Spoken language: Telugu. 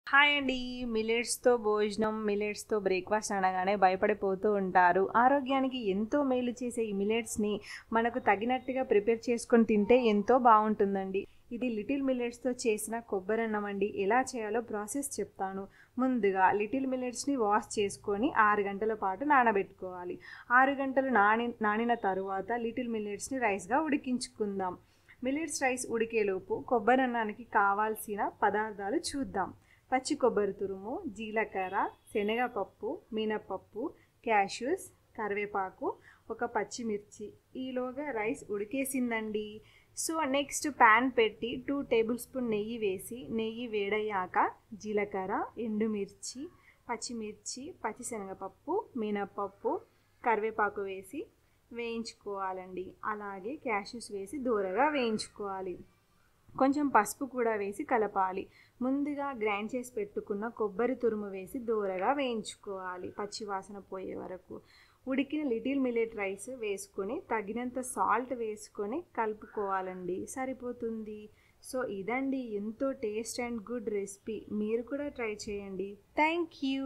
హాయ్ అండి. మిల్లెట్స్‌తో భోజనం, మిల్లెట్స్‌తో బ్రేక్‌ఫాస్ట్ అనగానే భయపడిపోతూ ఉంటారు. ఆరోగ్యానికి ఎంతో మేలు చేసే ఈ మిల్లెట్స్‌ని మనకు తగినట్టుగా ప్రిపేర్ చేసుకొని తింటే ఎంతో బావుంటుందండి. ఇది లిటిల్ మిల్లెట్స్‌తో చేసిన కొబ్బరన్నం అండి. ఎలా చేయాలో ప్రాసెస్ చెప్తాను. ముందుగా లిటిల్ మిల్లెట్స్‌ని వాష్ చేసుకొని 6 గంటల పాటు నానబెట్టుకోవాలి. 6 గంటలు నానిన తరువాత లిటిల్ మిల్లెట్స్‌ని రైస్‌గా ఉడికించుకుందాం. మిల్లెట్స్ రైస్ ఉడికేలోపు కొబ్బరన్నానికి కావాల్సిన పదార్థాలు చూద్దాం. పచ్చి కొబ్బరి తురుము, జీలకర్ర, శనగపప్పు, మినపప్పు, క్యాష్యూస్, కరివేపాకు, ఒక పచ్చిమిర్చి. ఈలోగా రైస్ ఉడికేసిందండి. సో నెక్స్ట్ ప్యాన్ పెట్టి 2 టేబుల్ స్పూన్ నెయ్యి వేసి, నెయ్యి వేడయ్యాక జీలకర్ర, ఎండుమిర్చి, పచ్చిమిర్చి, పచ్చిశనగపప్పు, మినపప్పు, కరివేపాకు వేసి వేయించుకోవాలండి. అలాగే క్యాష్యూస్ వేసి దూరగా వేయించుకోవాలి. కొంచెం పసుపు కూడా వేసి కలపాలి. ముందుగా గ్రైండ్ చేసి పెట్టుకున్న కొబ్బరి తురుము వేసి దూరగా వేయించుకోవాలి పచ్చి వాసన పోయే వరకు. ఉడికిన లిటిల్ మిల్లెట్ రైస్ వేసుకొని తగినంత సాల్ట్ వేసుకొని కలుపుకోవాలండి, సరిపోతుంది. సో ఇదండి ఎంతో టేస్ట్ అండ్ గుడ్ రెసిపీ. మీరు కూడా ట్రై చేయండి. Thank you.